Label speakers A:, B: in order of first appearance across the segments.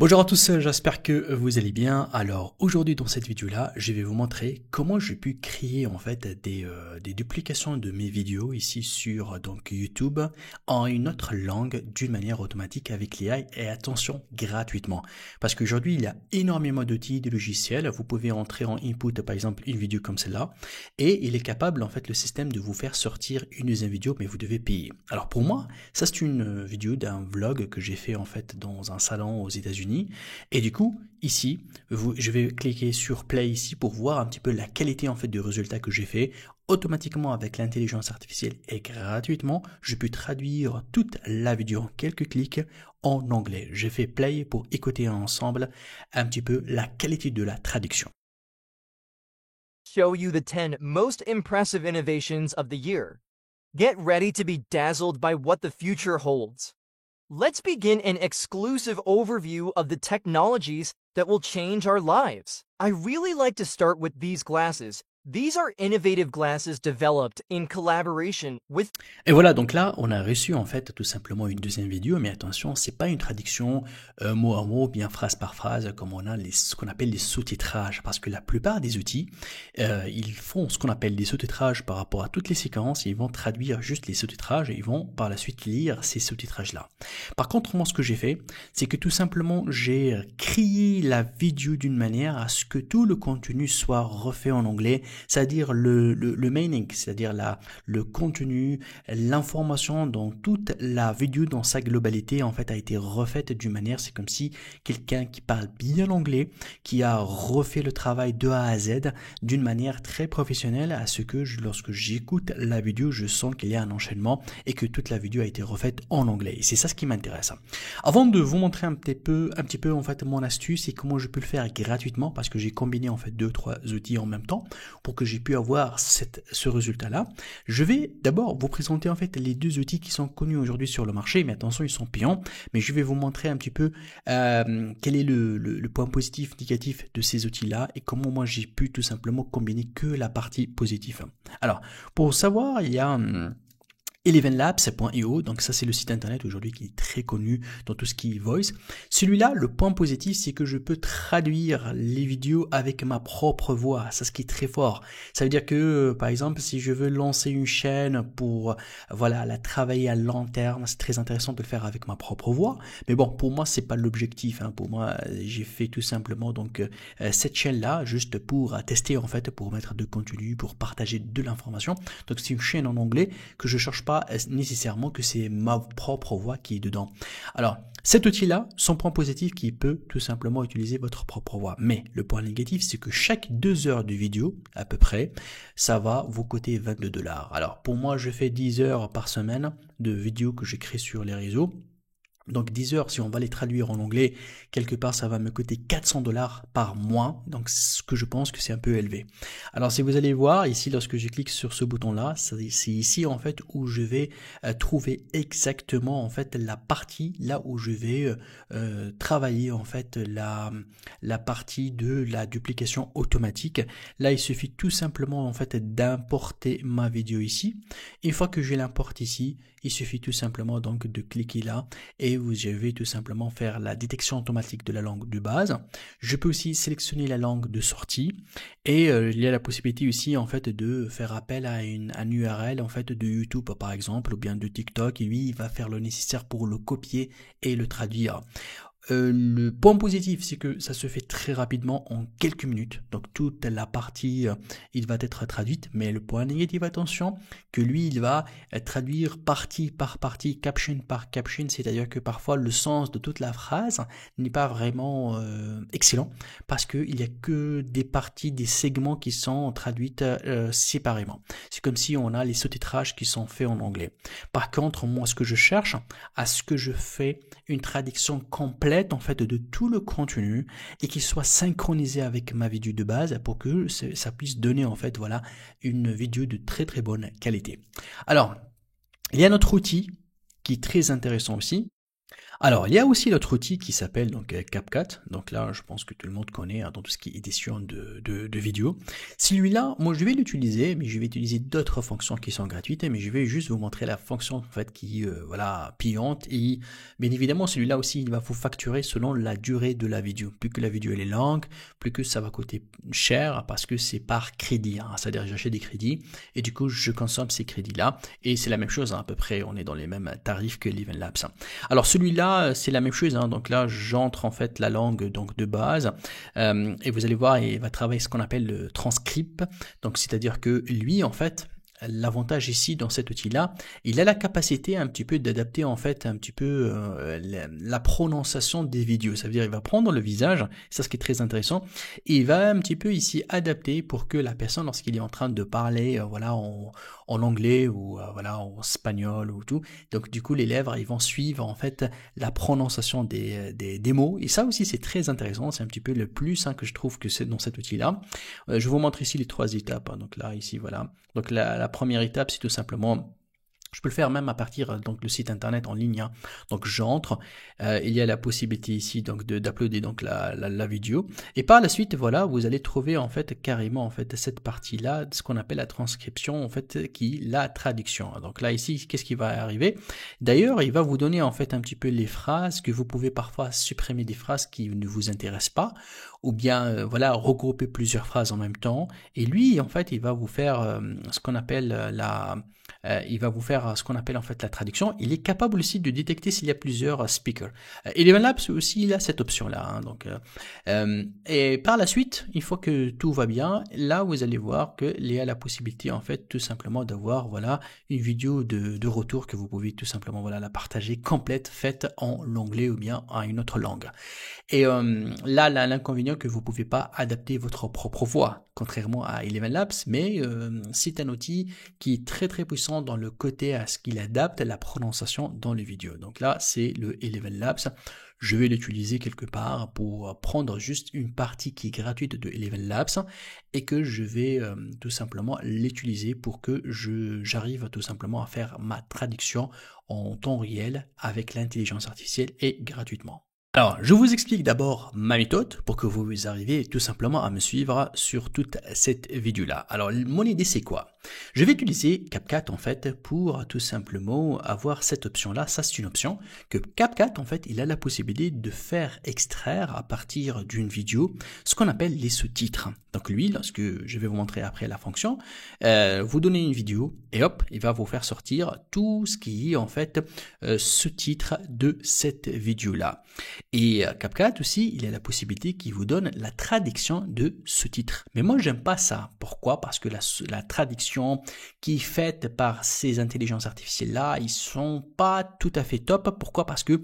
A: Bonjour à tous, j'espère que vous allez bien. Alors aujourd'hui dans cette vidéo-là, je vais vous montrer comment j'ai pu créer en fait des duplications de mes vidéos ici sur donc YouTube en une autre langue d'une manière automatique avec l'IA et attention gratuitement. Parce qu'aujourd'hui il y a énormément d'outils, de logiciels. Vous pouvez entrer en input par exemple une vidéo comme celle-là et il est capable en fait le système de vous faire sortir une deuxième vidéo mais vous devez payer. Alors pour moi, ça c'est une vidéo d'un vlog que j'ai fait en fait dans un salon aux États-Unis. Et du coup, ici, je vais cliquer sur Play ici pour voir un petit peu la qualité en fait du résultat que j'ai fait. Automatiquement avec l'intelligence artificielle et gratuitement, je peux traduire toute la vidéo en quelques clics en anglais. J'ai fait Play pour écouter ensemble un petit peu la qualité de la traduction.
B: Show you the 10 most impressive innovations of the year. Get ready to be dazzled by what the future holds. Let's begin an exclusive overview of the technologies that will change our lives. I really like to start with these glasses. These are innovative glasses developed in collaboration with...
A: Et voilà, donc là, on a reçu en fait tout simplement une deuxième vidéo, mais attention, c'est pas une traduction mot à mot, bien phrase par phrase, comme on a ce qu'on appelle les sous-titrages, parce que la plupart des outils, ils font ce qu'on appelle des sous-titrages par rapport à toutes les séquences, et ils vont traduire juste les sous-titrages, et ils vont par la suite lire ces sous-titrages-là. Par contre, moi, ce que j'ai fait, c'est que tout simplement, j'ai créé la vidéo d'une manière à ce que tout le contenu soit refait en anglais, c'est-à-dire le meaning, c'est-à-dire le contenu, l'information dans toute la vidéo dans sa globalité en fait a été refaite d'une manière, c'est comme si quelqu'un qui parle bien l'anglais, qui a refait le travail de A à Z d'une manière très professionnelle à ce que lorsque j'écoute la vidéo, je sens qu'il y a un enchaînement et que toute la vidéo a été refaite en anglais. Et c'est ça ce qui m'intéresse. Avant de vous montrer un petit peu en fait mon astuce et comment je peux le faire gratuitement, parce que j'ai combiné en fait 2-3 outils en même temps pour que j'ai pu avoir ce résultat-là, je vais d'abord vous présenter en fait les deux outils qui sont connus aujourd'hui sur le marché, mais attention, ils sont payants, mais je vais vous montrer un petit peu quel est le point positif, négatif de ces outils-là et comment moi j'ai pu tout simplement combiner que la partie positive. Alors, pour savoir, il y a elevenlabs.io, donc ça c'est le site internet aujourd'hui qui est très connu dans tout ce qui est voice. Celui-là, le point positif, c'est que je peux traduire les vidéos avec ma propre voix, ça ce qui est très fort. Ça veut dire que, par exemple, si je veux lancer une chaîne pour, voilà, la travailler à long terme, c'est très intéressant de le faire avec ma propre voix. Mais bon, pour moi, c'est pas l'objectif, hein. Pour moi, j'ai fait tout simplement donc cette chaîne-là juste pour tester en fait, pour mettre de contenu, pour partager de l'information. Donc c'est une chaîne en anglais que je cherche pas nécessairement que c'est ma propre voix qui est dedans. Alors, cet outil-là, son point positif, qui peut tout simplement utiliser votre propre voix. Mais le point négatif, c'est que chaque 2 heures de vidéo, à peu près, ça va vous coûter 22 $. Alors, pour moi, je fais 10 heures par semaine de vidéos que j'écris sur les réseaux. Donc 10 heures, si on va les traduire en anglais, quelque part ça va me coûter 400 $ par mois, donc ce que je pense que c'est un peu élevé. Alors si vous allez voir ici, lorsque je clique sur ce bouton là, c'est ici en fait où je vais trouver exactement en fait la partie là où je vais travailler en fait la partie de la duplication automatique. Là il suffit tout simplement en fait d'importer ma vidéo ici. Une fois que je l'importe ici, il suffit tout simplement donc de cliquer là et je vais tout simplement faire la détection automatique de la langue de base. Je peux aussi sélectionner la langue de sortie et il y a la possibilité aussi en fait de faire appel à un URL en fait de YouTube par exemple ou bien de TikTok et lui il va faire le nécessaire pour le copier et le traduire. Le point positif, c'est que ça se fait très rapidement en quelques minutes. Donc toute la partie, il va être traduite. Mais le point négatif, attention, que lui, il va traduire partie par partie, caption par caption. C'est-à-dire que parfois, le sens de toute la phrase n'est pas vraiment excellent parce qu'il n'y a que des parties, des segments qui sont traduites séparément. C'est comme si on a les sous-titrages qui sont faits en anglais. Par contre, moi, ce que je cherche, à ce que je fais une traduction complète en fait de tout le contenu et qu'il soit synchronisé avec ma vidéo de base pour que ça puisse donner en fait voilà une vidéo de très très bonne qualité. Alors, il y a un autre outil qui est très intéressant aussi. Alors, il y a aussi l'autre outil qui s'appelle donc CapCut. Donc là, je pense que tout le monde connaît dans tout ce qui est édition de vidéos. Celui-là, moi, je vais l'utiliser, mais je vais utiliser d'autres fonctions qui sont gratuites, mais je vais juste vous montrer la fonction en fait qui, voilà, payante. Et bien évidemment, celui-là aussi, il va vous facturer selon la durée de la vidéo. Plus que la vidéo elle est longue, plus que ça va coûter cher parce que c'est par crédit. Hein. C'est-à-dire, j'achète des crédits et du coup, je consomme ces crédits-là. Et c'est la même chose, hein, à peu près. On est dans les mêmes tarifs que l'Evenlabs. Alors celui-là, c'est la même chose, hein. Donc là, j'entre en fait la langue donc de base et vous allez voir, il va travailler ce qu'on appelle le transcript. Donc c'est-à-dire que lui, en fait, l'avantage ici dans cet outil-là, il a la capacité un petit peu d'adapter en fait un petit peu la prononciation des vidéos. Ça veut dire il va prendre le visage, c'est ce qui est très intéressant, et il va un petit peu ici adapter pour que la personne, lorsqu'il est en train de parler, voilà, en anglais ou voilà, en espagnol ou tout, donc du coup les lèvres ils vont suivre en fait la prononciation des mots, et ça aussi c'est très intéressant, c'est un petit peu le plus que je trouve que c'est dans cet outil-là. Je vous montre ici les 3 étapes, hein. Donc là ici voilà, donc la première étape c'est tout simplement, je peux le faire même à partir donc le site internet en ligne, hein. Donc j'entre, il y a la possibilité ici donc d'uploader donc la vidéo, et par la suite voilà, vous allez trouver en fait carrément en fait cette partie là, ce qu'on appelle la transcription en fait, qui la traduction. Donc là ici, qu'est-ce qui va arriver? D'ailleurs, il va vous donner en fait un petit peu les phrases que vous pouvez parfois supprimer, des phrases qui ne vous intéressent pas, ou bien voilà, regrouper plusieurs phrases en même temps, et lui en fait il va vous faire ce qu'on appelle il va vous faire ce qu'on appelle en fait la traduction. Il est capable aussi de détecter s'il y a plusieurs speakers. Elevenlabs aussi, il a cette option-là, hein. Donc, et par la suite, une fois que tout va bien, là vous allez voir qu'il y a la possibilité en fait tout simplement d'avoir voilà une vidéo de retour que vous pouvez tout simplement voilà la partager complète, faite en anglais ou bien en une autre langue. Et là, l'inconvénient que vous pouvez pas adapter votre propre voix, contrairement à Elevenlabs, mais c'est un outil qui est très très puissant dans le côté à ce qu'il adapte la prononciation dans les vidéos. Donc là, c'est le Elevenlabs. Je vais l'utiliser quelque part pour prendre juste une partie qui est gratuite de Elevenlabs et que je vais tout simplement l'utiliser pour que j'arrive tout simplement à faire ma traduction en temps réel avec l'intelligence artificielle et gratuitement. Alors, je vous explique d'abord ma méthode pour que vous arriviez tout simplement à me suivre sur toute cette vidéo-là. Alors, mon idée, c'est quoi? Je vais utiliser CapCut en fait pour tout simplement avoir cette option-là. Ça, c'est une option que CapCut en fait, il a la possibilité de faire extraire à partir d'une vidéo ce qu'on appelle les sous-titres. Donc lui, lorsque je vais vous montrer après la fonction, vous donnez une vidéo et hop, il va vous faire sortir tout ce qui est en fait sous-titres de cette vidéo-là. Et CapCut aussi, il a la possibilité qui vous donne la traduction de sous-titres. Mais moi, j'aime pas ça. Pourquoi? Parce que la traduction qui est faite par ces intelligences artificielles-là, ils sont pas tout à fait top. Pourquoi? Parce que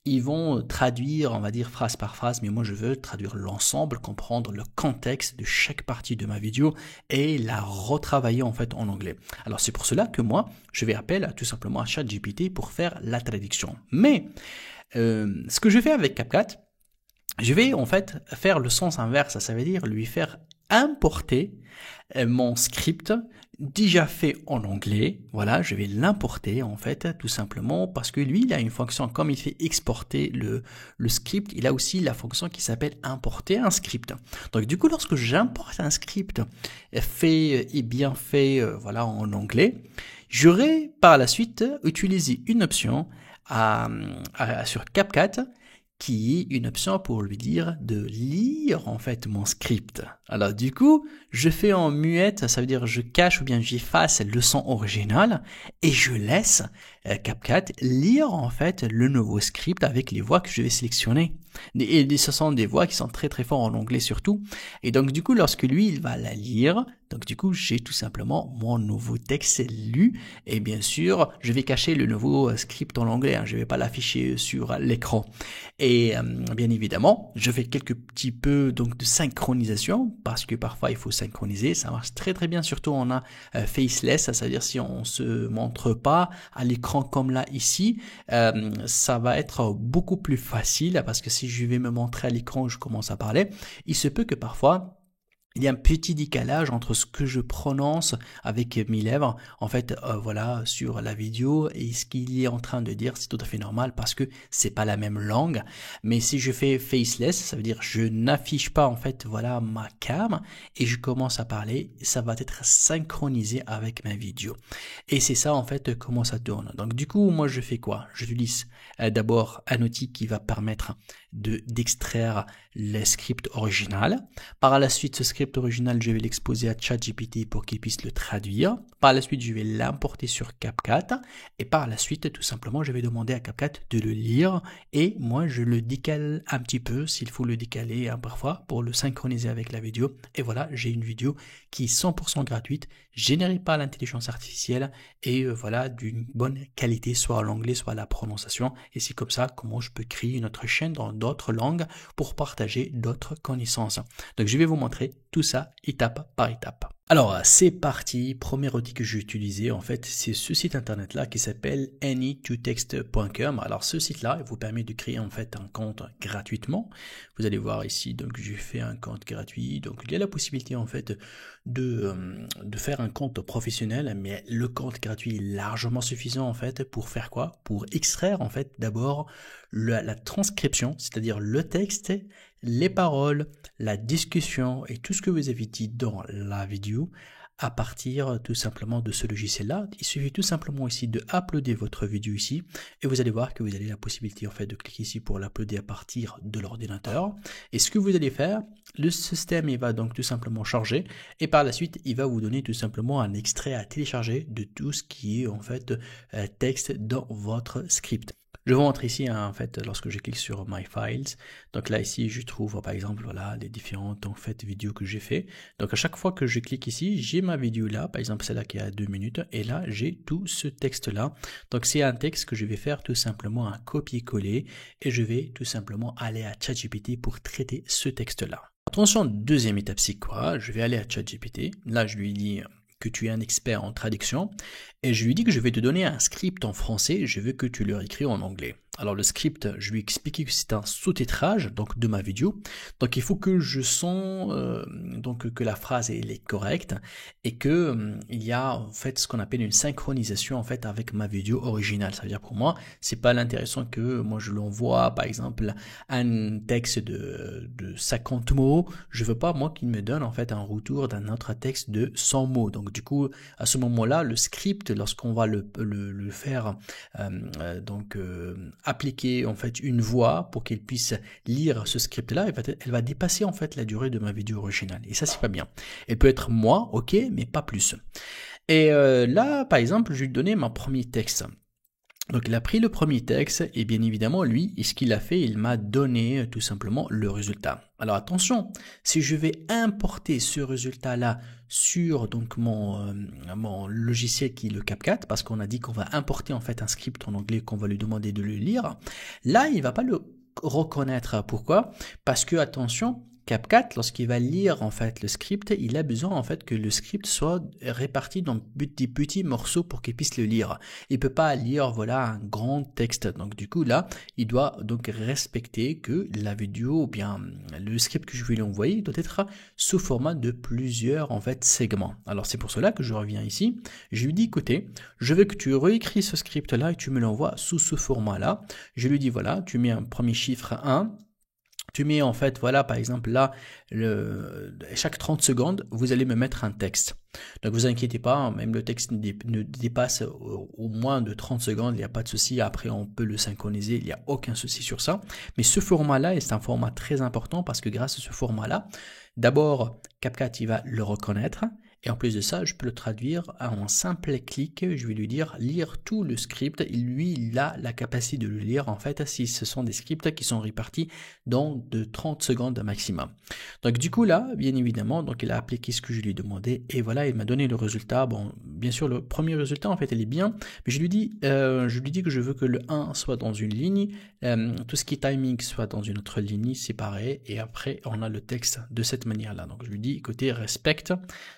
A: ils vont traduire, on va dire, phrase par phrase, mais moi, je veux traduire l'ensemble, comprendre le contexte de chaque partie de ma vidéo et la retravailler en fait en anglais. Alors, c'est pour cela que moi, je vais appeler tout simplement à ChatGPT pour faire la traduction. Mais ce que je fais avec CapCut, je vais en fait faire le sens inverse, ça veut dire lui faire importer mon script déjà fait en anglais. Voilà, je vais l'importer en fait tout simplement parce que lui il a une fonction, comme il fait exporter le script, il a aussi la fonction qui s'appelle importer un script. Donc du coup lorsque j'importe un script fait et bien fait voilà en anglais, j'aurai par la suite utilisé une option sur CapCut qui est une option pour lui dire de lire en fait mon script. Alors du coup, je fais en muette, ça veut dire je cache ou bien j'efface le son original et je laisse CapCut lire en fait le nouveau script avec les voix que je vais sélectionner. Et ce sont des voix qui sont très très fortes en anglais surtout. Et donc du coup, lorsque lui, il va la lire, donc du coup, j'ai tout simplement mon nouveau texte lu. Et bien sûr, je vais cacher le nouveau script en anglais, hein, je vais pas l'afficher sur l'écran. Et bien évidemment, je fais quelques petits peu donc de synchronisation parce que parfois il faut synchroniser. Ça marche très très bien, surtout on a faceless, c'est-à-dire si on se montre pas à l'écran comme là ici, ça va être beaucoup plus facile parce que si je vais me montrer à l'écran où je commence à parler, il se peut que parfois il y a un petit décalage entre ce que je prononce avec mes lèvres, en fait, voilà, sur la vidéo et ce qu'il est en train de dire, c'est tout à fait normal parce que c'est pas la même langue. Mais si je fais faceless, ça veut dire je n'affiche pas, en fait, voilà, ma cam et je commence à parler, ça va être synchronisé avec ma vidéo. Et c'est ça, en fait, comment ça tourne. Donc, du coup, moi, je fais quoi? J'utilise d'abord un outil qui va permettre d'extraire le script original. Par la suite, ce script original, je vais l'exposer à ChatGPT pour qu'il puisse le traduire. Par la suite, je vais l'importer sur CapCut. Et par la suite, tout simplement, je vais demander à CapCut de le lire. Et moi, je le décale un petit peu, s'il faut le décaler parfois, pour le synchroniser avec la vidéo. Et voilà, j'ai une vidéo qui est 100% gratuite, générée par l'intelligence artificielle et voilà, d'une bonne qualité, soit l'anglais, soit la prononciation. Et c'est comme ça comment je peux créer une autre chaîne dans d'autres langues pour partager d'autres connaissances. Donc je vais vous montrer tout ça étape par étape. Alors c'est parti, premier outil que j'ai utilisé en fait c'est ce site internet là qui s'appelle any2text.com. Alors ce site là il vous permet de créer en fait un compte gratuitement. Vous allez voir ici donc j'ai fait un compte gratuit, donc il y a la possibilité en fait de faire un compte professionnel, mais le compte gratuit est largement suffisant en fait pour faire quoi? Pour extraire en fait d'abord la transcription, c'est-à-dire le texte, les paroles, la discussion et tout ce que vous avez dit dans la vidéo à partir tout simplement de ce logiciel-là. Il suffit tout simplement ici de uploader votre vidéo ici et vous allez voir que vous avez la possibilité en fait de cliquer ici pour l'uploader à partir de l'ordinateur. Et ce que vous allez faire, le système il va donc tout simplement charger et par la suite il va vous donner tout simplement un extrait à télécharger de tout ce qui est en fait texte dans votre script. Je vous montre ici en fait lorsque je clique sur My Files. Donc là ici je trouve par exemple voilà les différentes en fait vidéos que j'ai fait. Donc à chaque fois que je clique ici, j'ai ma vidéo là, par exemple celle-là qui est à 2 minutes et là j'ai tout ce texte là. Donc c'est un texte que je vais faire tout simplement un copier-coller et je vais tout simplement aller à ChatGPT pour traiter ce texte là. Attention, deuxième étape c'est quoi? Je vais aller à ChatGPT. Là je lui dis que tu es un expert en traduction et je lui dis que je vais te donner un script en français et je veux que tu le réécris en anglais. Alors le script, je lui ai expliqué que c'est un sous-titrage donc de ma vidéo. Donc il faut que je sens donc que la phrase elle est correcte et que il y a en fait ce qu'on appelle une synchronisation en fait avec ma vidéo originale. Ça veut dire pour moi, c'est pas l'intéressant que moi je l'envoie par exemple un texte de 50 mots. Je veux pas moi qu'il me donne en fait un retour d'un autre texte de 100 mots. Donc du coup à ce moment-là, le script lorsqu'on va le faire appliquer en fait une voix pour qu'elle puisse lire ce script là, elle va dépasser en fait la durée de ma vidéo originale et ça c'est pas bien. Elle peut être moi, ok, mais pas plus. Et là par exemple je lui ai donné mon premier texte. Donc il a pris le premier texte et bien évidemment lui, ce qu'il a fait, il m'a donné tout simplement le résultat. Alors attention, si je vais importer ce résultat-là sur donc mon logiciel qui est le CapCut, parce qu'on a dit qu'on va importer en fait un script en anglais qu'on va lui demander de le lire, là il va pas le reconnaître. Pourquoi? Parce que attention, CapCut, lorsqu'il va lire en fait le script, il a besoin en fait que le script soit réparti dans des petits morceaux pour qu'il puisse le lire. Il peut pas lire voilà un grand texte. Donc du coup là, il doit donc respecter que la vidéo ou bien le script que je vais lui envoyer doit être sous format de plusieurs en fait segments. Alors c'est pour cela que je reviens ici. Je lui dis écoutez, je veux que tu réécris ce script là et tu me l'envoies sous ce format là. Je lui dis voilà, tu mets un premier chiffre 1. Tu mets en fait, voilà, par exemple là, chaque 30 secondes, vous allez me mettre un texte. Donc vous inquiétez pas, même le texte ne dépasse au moins de 30 secondes, il n'y a pas de souci. Après, on peut le synchroniser, il n'y a aucun souci sur ça. Mais ce format-là, c'est un format très important parce que grâce à ce format-là, d'abord, CapCut, il va le reconnaître. Et en plus de ça, je peux le traduire en simple clic. Je vais lui dire lire tout le script. Et lui, il a la capacité de le lire en fait si ce sont des scripts qui sont répartis dans de 30 secondes maximum. Donc du coup là, bien évidemment, donc il a appliqué ce que je lui ai demandé et voilà, il m'a donné le résultat. Bon, bien sûr, le premier résultat en fait, il est bien, mais je lui dis que je veux que le 1 soit dans une ligne, tout ce qui est timing soit dans une autre ligne séparée et après on a le texte de cette manière-là. Donc je lui dis écoutez, respecte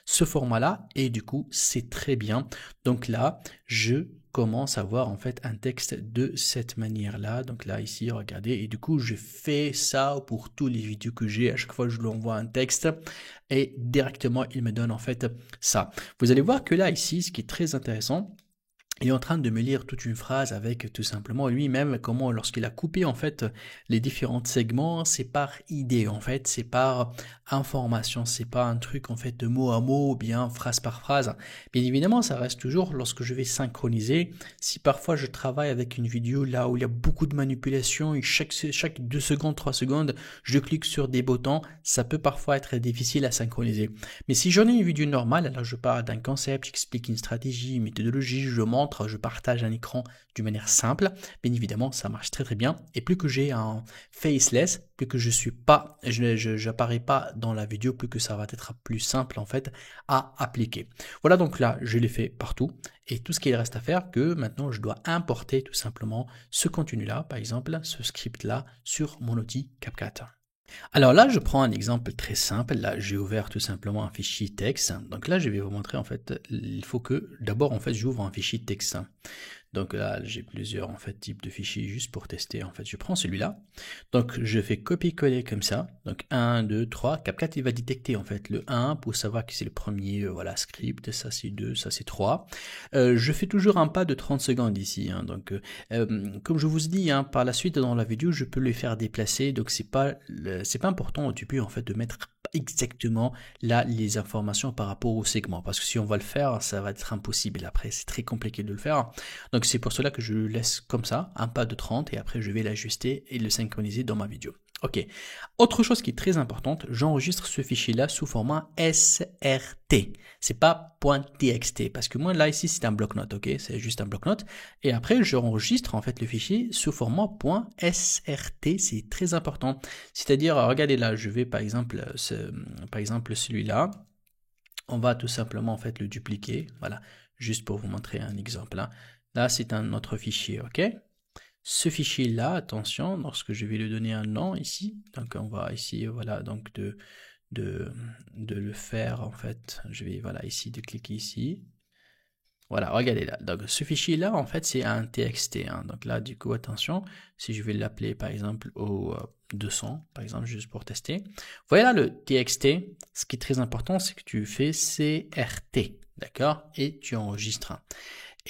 A: ce format format-là et du coup, c'est très bien. Donc là, je commence à voir en fait un texte de cette manière-là. Donc là, ici, regardez, et du coup, je fais ça pour tous les vidéos que j'ai. À chaque fois, je lui envoie un texte et directement, il me donne en fait ça. Vous allez voir que là, ici, ce qui est très intéressant, il est en train de me lire toute une phrase avec tout simplement lui-même comment lorsqu'il a coupé en fait les différents segments, c'est par idée en fait, c'est par information, c'est pas un truc en fait de mot à mot ou bien phrase par phrase. Bien évidemment, ça reste toujours lorsque je vais synchroniser. Si parfois je travaille avec une vidéo là où il y a beaucoup de manipulation et chaque 2 secondes, 3 secondes, je clique sur des boutons, ça peut parfois être difficile à synchroniser. Mais si j'en ai une vidéo normale, là je parle d'un concept, j'explique une stratégie, une méthodologie, je montre, je partage un écran d'une manière simple, bien évidemment ça marche très très bien, et plus que j'ai un faceless, plus que j'apparais pas dans la vidéo, plus que ça va être plus simple en fait à appliquer. Voilà, donc là je l'ai fait partout, et tout ce qu'il reste à faire, que maintenant je dois importer tout simplement ce contenu là, par exemple ce script là sur mon outil CapCut. Alors là, je prends un exemple très simple. Là, j'ai ouvert tout simplement un fichier texte. Donc là, je vais vous montrer en fait, il faut que d'abord en fait, j'ouvre un fichier texte. Donc là, j'ai plusieurs en fait types de fichiers juste pour tester. En fait, je prends celui-là. Donc je fais copier-coller comme ça. Donc 1, 2, 3. CapCut, il va détecter en fait le 1 pour savoir que c'est le premier voilà, script. Ça c'est 2, ça c'est 3. Je fais toujours un pas de 30 secondes ici. Donc comme je vous ai dit, par la suite dans la vidéo, je peux les faire déplacer. Donc c'est pas important au début en fait de mettre exactement là les informations par rapport au segment, parce que si on va le faire, ça va être impossible après, c'est très compliqué de le faire. Donc c'est pour cela que je le laisse comme ça, un pas de 30, et après je vais l'ajuster et le synchroniser dans ma vidéo. Ok. Autre chose qui est très importante, j'enregistre ce fichier-là sous format SRT. C'est pas .txt, parce que moi là ici c'est un bloc-notes, ok, c'est juste un bloc-notes. Et après j'enregistre en fait le fichier sous format .srt. C'est très important. C'est-à-dire, regardez là, je vais par exemple celui-là. On va tout simplement en fait le dupliquer. Voilà, juste pour vous montrer un exemple. Là c'est un autre fichier, ok. Ce fichier-là, attention, lorsque je vais lui donner un nom ici, donc on va essayer, voilà, donc de le faire en fait. Je vais, voilà, ici, de cliquer ici. Voilà, regardez là. Donc ce fichier-là, en fait, c'est un TXT. Donc là, du coup, attention, si je vais l'appeler par exemple au 200, par exemple, juste pour tester. Vous voyez là le TXT, ce qui est très important, c'est que tu fais CRT, d'accord, et tu enregistres.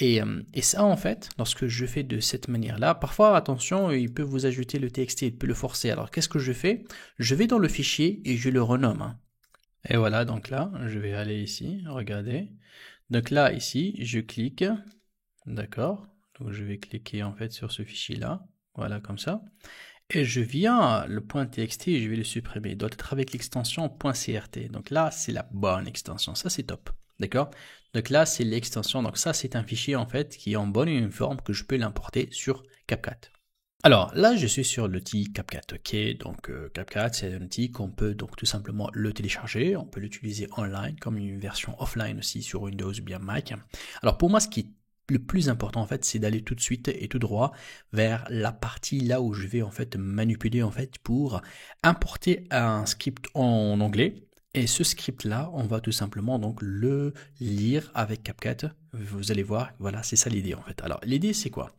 A: Et ça, en fait, lorsque je fais de cette manière-là, parfois, attention, il peut vous ajouter le TXT, il peut le forcer. Alors, qu'est-ce que je fais? Je vais dans le fichier et je le renomme. Et voilà, donc là, je vais aller ici, regardez. Donc là, ici, je clique, d'accord. Donc, je vais cliquer, en fait, sur ce fichier-là. Voilà, comme ça. Et je viens, le .txt, je vais le supprimer. Il doit être avec l'extension .crt. Donc là, c'est la bonne extension. Ça, c'est top. D'accord? Donc là, c'est l'extension. Donc ça, c'est un fichier en fait qui est en bonne et uniforme forme que je peux l'importer sur CapCut. Alors là, je suis sur l'outil CapCut. Ok, donc CapCut, c'est un outil qu'on peut donc tout simplement le télécharger. On peut l'utiliser online comme une version offline aussi sur Windows ou bien Mac. Alors pour moi, ce qui est le plus important en fait, c'est d'aller tout de suite et tout droit vers la partie là où je vais en fait manipuler en fait pour importer un script en anglais. Et ce script-là, on va tout simplement donc le lire avec CapCut. Vous allez voir, voilà, c'est ça l'idée en fait. Alors l'idée c'est quoi?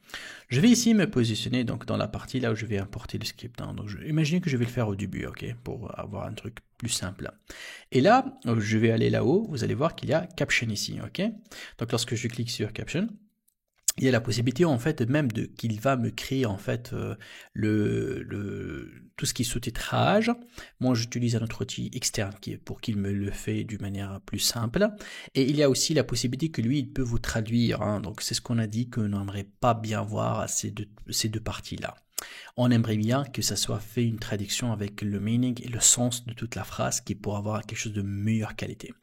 A: Je vais ici me positionner donc dans la partie là où je vais importer le script. Donc imaginez que je vais le faire au début, ok, pour avoir un truc plus simple. Et là, je vais aller là-haut. Vous allez voir qu'il y a Caption ici, ok. Donc lorsque je clique sur Caption, il y a la possibilité en fait même qu'il va me créer en fait tout ce qui est sous-titrage. Moi j'utilise un autre outil externe pour qu'il me le fait d'une manière plus simple. Et il y a aussi la possibilité que lui il peut vous traduire. Donc c'est ce qu'on a dit qu'on n'aimerait pas bien voir ces deux parties-là. On aimerait bien que ça soit fait une traduction avec le meaning et le sens de toute la phrase qui pourra avoir quelque chose de meilleure qualité.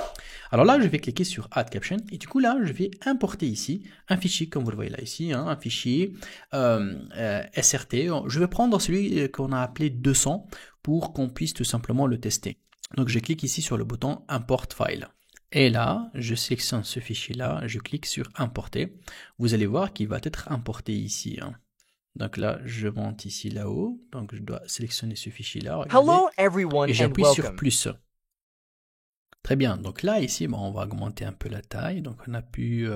A: Alors là, je vais cliquer sur Add Caption et du coup là, je vais importer ici un fichier comme vous le voyez là ici, un fichier SRT. Je vais prendre celui qu'on a appelé 200 pour qu'on puisse tout simplement le tester. Donc je clique ici sur le bouton Import File. Et là, je sélectionne ce fichier-là, je clique sur Importer. Vous allez voir qu'il va être importé ici. Donc là, je monte ici là-haut. Donc je dois sélectionner ce fichier-là.
B: Hello everyone
A: et j'appuie sur plus. Très bien. Donc là, ici, bon, on va augmenter un peu la taille. Donc on a pu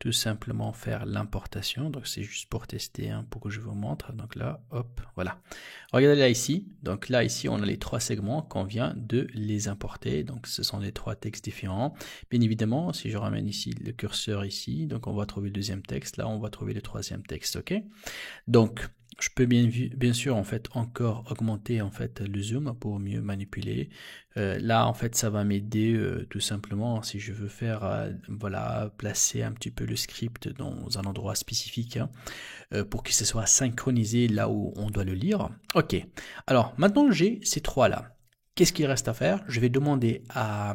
A: tout simplement faire l'importation. Donc c'est juste pour tester, hein, pour que je vous montre. Donc là, hop, voilà. Regardez là ici. Donc là, ici, on a les 3 segments qu'on vient de les importer. Donc ce sont les 3 textes différents. Bien évidemment, si je ramène ici le curseur ici, donc on va trouver le deuxième texte. Là, on va trouver le troisième texte, ok? Donc, je peux bien sûr en fait encore augmenter en fait le zoom pour mieux manipuler. Là en fait ça va m'aider tout simplement si je veux faire voilà, placer un petit peu le script dans un endroit spécifique, hein, pour que ce soit synchronisé là où on doit le lire. Ok, alors maintenant j'ai ces 3 là. Qu'est-ce qu'il reste à faire? Je vais demander à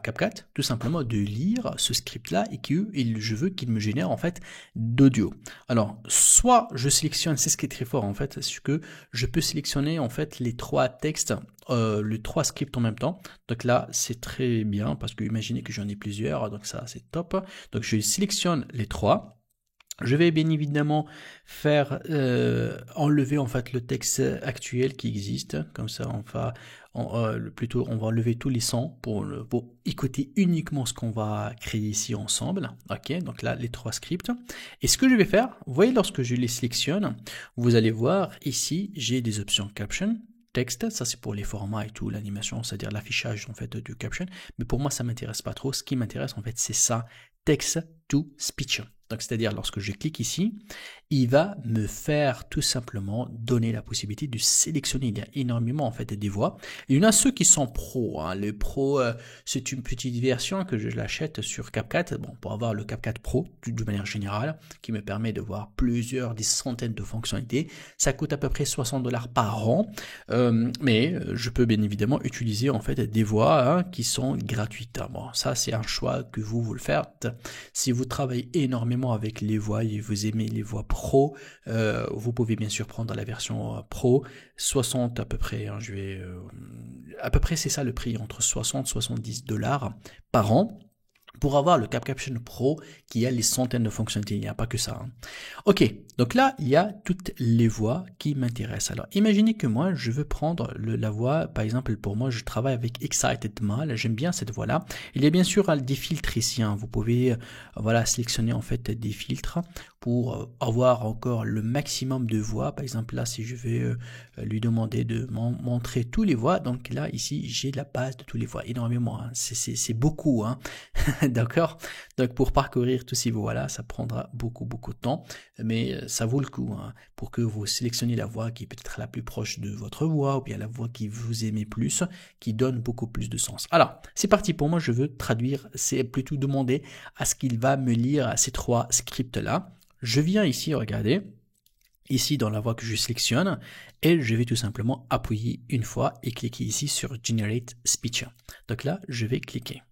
A: CapCut tout simplement de lire ce script-là et que je veux qu'il me génère en fait d'audio. Alors, soit je sélectionne, c'est ce qui est très fort en fait, c'est que je peux sélectionner en fait les 3 textes, les 3 scripts en même temps. Donc là, c'est très bien parce que imaginez que j'en ai plusieurs, donc ça c'est top. Donc je sélectionne les 3. Je vais bien évidemment faire enlever en fait le texte actuel qui existe, comme ça plutôt on va enlever tous les sons pour écouter uniquement ce qu'on va créer ici ensemble. Ok, donc là les 3 scripts. Et ce que je vais faire, vous voyez lorsque je les sélectionne, vous allez voir ici j'ai des options caption, texte, ça c'est pour les formats et tout, l'animation, c'est-à-dire l'affichage en fait du caption. Mais pour moi ça m'intéresse pas trop. Ce qui m'intéresse en fait c'est ça, text to speech. Donc, c'est-à-dire, lorsque je clique ici, il va me faire tout simplement donner la possibilité de sélectionner. Il y a énormément, en fait, des voix. Il y en a ceux qui sont pros, hein. Les pros, c'est une petite version que je l'achète sur CapCut. Bon, pour avoir le CapCut Pro, de manière générale, qui me permet de voir des centaines de fonctionnalités. Ça coûte à peu près $60 par an. Mais je peux bien évidemment utiliser, en fait, des voix, hein, qui sont gratuites. Bon, ça, c'est un choix que vous le faites. Si vous travaillez énormément avec les voix et vous aimez les voix pro, vous pouvez bien sûr prendre la version pro, 60 à peu près, hein, à peu près c'est ça le prix, entre 60 et $70 par an, pour avoir le CapCut Pro qui a les centaines de fonctionnalités, il n'y a pas que ça, hein. Ok, donc là, il y a toutes les voix qui m'intéressent. Alors, imaginez que moi, je veux prendre la voix, par exemple, pour moi, je travaille avec Excited Mal, j'aime bien cette voix-là. Il y a bien sûr des filtres ici, hein. Vous pouvez voilà, sélectionner en fait des filtres pour avoir encore le maximum de voix. Par exemple, là, si je vais lui demander de montrer tous les voix, donc là, ici, j'ai la base de tous les voix, énormément, hein. C'est beaucoup, hein. D'accord? Donc, pour parcourir tous ces voix-là, ça prendra beaucoup de temps, mais ça vaut le coup, hein, pour que vous sélectionniez la voix qui peut être la plus proche de votre voix, ou bien la voix qui vous aimez plus, qui donne beaucoup plus de sens. Alors, c'est parti pour moi, je veux traduire, c'est plutôt demander à ce qu'il va me lire ces 3 scripts-là. Je viens ici, regardez, ici dans la voix que je sélectionne, et je vais tout simplement appuyer une fois et cliquer ici sur Generate Speech. Donc là, je vais cliquer.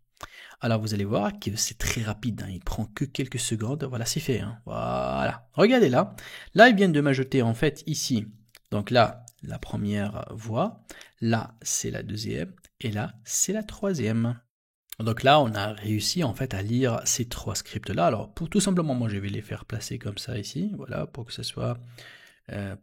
A: Alors vous allez voir que c'est très rapide, hein, il prend que quelques secondes, voilà c'est fait, hein. Voilà, regardez là, il vient de m'ajouter en fait ici, donc là la première voix, là c'est la deuxième, et là c'est la troisième. Donc là on a réussi en fait à lire ces 3 scripts là. Alors pour tout simplement moi je vais les faire placer comme ça ici, voilà, pour que ce soit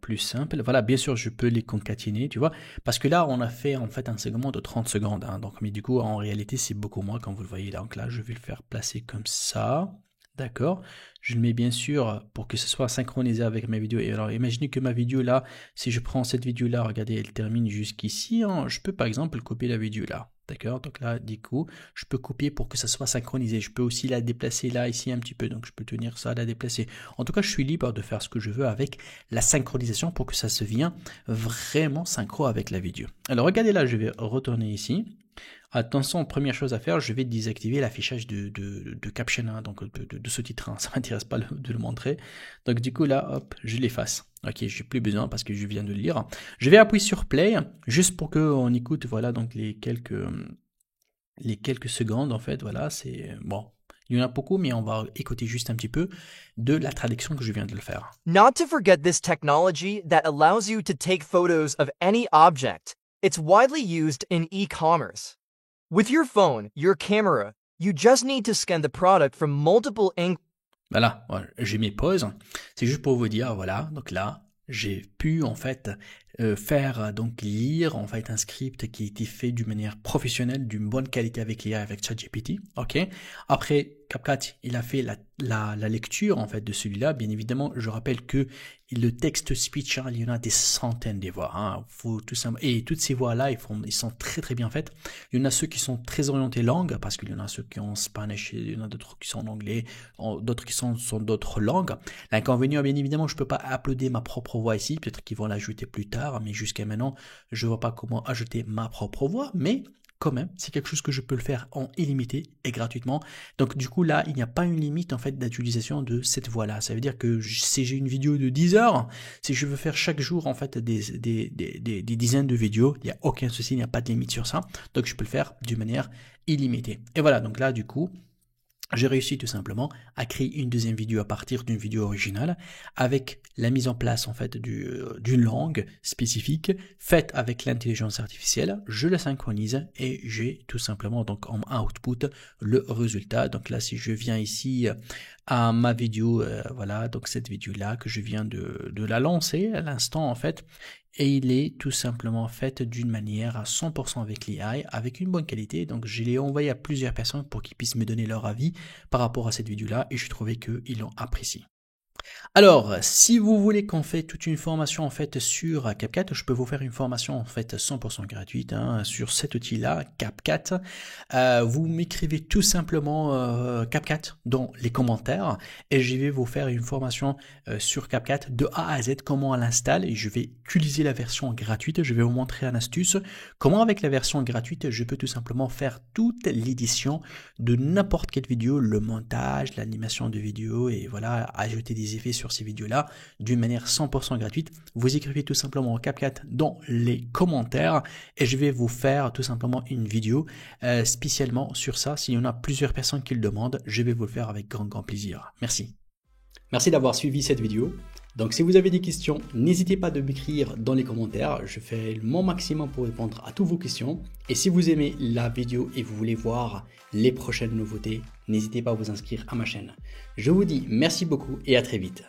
A: plus simple. Voilà, bien sûr, je peux les concaténer, tu vois, parce que là, on a fait en fait un segment de 30 secondes, hein, donc, mais du coup, en réalité, c'est beaucoup moins, comme vous le voyez là. Donc là, je vais le faire placer comme ça, d'accord. Je le mets bien sûr pour que ce soit synchronisé avec ma vidéo. Et alors, imaginez que ma vidéo là, si je prends cette vidéo là, regardez, elle termine jusqu'ici, hein, je peux par exemple copier la vidéo là. D'accord, donc là, du coup, je peux copier pour que ça soit synchronisé. Je peux aussi la déplacer là, ici, un petit peu. Donc, je peux tenir ça, la déplacer. En tout cas, je suis libre de faire ce que je veux avec la synchronisation pour que ça se vienne vraiment synchro avec la vidéo. Alors, regardez là, je vais retourner ici. Attention, première chose à faire, je vais désactiver l'affichage de caption, hein, donc de sous-titres, hein, ça m'intéresse pas de le montrer. Donc du coup là, hop, je l'efface. Ok, j'ai plus besoin parce que je viens de le lire. Je vais appuyer sur play, juste pour qu'on écoute, voilà, donc les quelques secondes, en fait, voilà, c'est bon. Il y en a beaucoup, mais on va écouter juste un petit peu de la traduction que je viens de le faire.
B: Not to forget this technology that allows you to take photos of any object. It's widely used in e-commerce. With your phone, your camera, you just need to scan the product from multiple angles.
A: Voilà, j'ai mes pauses. C'est juste pour vous dire, voilà, donc là, j'ai pu en fait faire donc lire en fait un script qui a été fait d'une manière professionnelle, d'une bonne qualité avec l'IA, avec ChatGPT. Ok. Après CapCut, il a fait la lecture en fait de celui-là. Bien évidemment, je rappelle que le texte speech, hein, il y en a des centaines de voix. Hein. Faut tout simplement, et toutes ces voix-là, ils sont très très bien faites. Il y en a ceux qui sont très orientés langue, parce qu'il y en a ceux qui ont en Spanish, il y en a d'autres qui sont en anglais, d'autres qui sont d'autres langues. L'inconvénient, bien évidemment, je peux pas uploader ma propre voix ici. Peut-être qu'ils vont l'ajouter plus tard, mais jusqu'à maintenant, je vois pas comment ajouter ma propre voix. Mais quand même, c'est quelque chose que je peux le faire en illimité et gratuitement. Donc du coup là, il n'y a pas une limite en fait d'utilisation de cette voie-là. Ça veut dire que si j'ai une vidéo de 10 heures, si je veux faire chaque jour en fait des dizaines de vidéos, il n'y a aucun souci, il n'y a pas de limite sur ça. Donc je peux le faire d'une manière illimitée. Et voilà, donc là du coup, j'ai réussi tout simplement à créer une deuxième vidéo à partir d'une vidéo originale avec la mise en place en fait d'une langue spécifique faite avec l'intelligence artificielle. Je la synchronise et j'ai tout simplement donc en output le résultat. Donc là, si je viens ici à ma vidéo, voilà, donc cette vidéo là que je viens de la lancer à l'instant en fait. Et il est tout simplement fait d'une manière à 100% avec l'IA, avec une bonne qualité. Donc je l'ai envoyé à plusieurs personnes pour qu'ils puissent me donner leur avis par rapport à cette vidéo-là et je trouvais qu'ils l'ont apprécié. Alors, si vous voulez qu'on fait toute une formation en fait sur CapCut, je peux vous faire une formation en fait 100% gratuite hein, sur cet outil-là, CapCut. Vous m'écrivez tout simplement CapCut dans les commentaires et je vais vous faire une formation sur CapCut de A à Z, comment on l'installe et je vais utiliser la version gratuite. Je vais vous montrer une astuce, comment avec la version gratuite, je peux tout simplement faire toute l'édition de n'importe quelle vidéo, le montage, l'animation de vidéo et voilà, ajouter des effets sur ces vidéos-là d'une manière 100% gratuite. Vous écrivez tout simplement CapCut dans les commentaires et je vais vous faire tout simplement une vidéo spécialement sur ça. S'il y en a plusieurs personnes qui le demandent, je vais vous le faire avec grand plaisir. Merci. Merci d'avoir suivi cette vidéo. Donc si vous avez des questions, n'hésitez pas de m'écrire dans les commentaires. Je fais mon maximum pour répondre à toutes vos questions. Et si vous aimez la vidéo et vous voulez voir les prochaines nouveautés, n'hésitez pas à vous inscrire à ma chaîne. Je vous dis merci beaucoup et à très vite.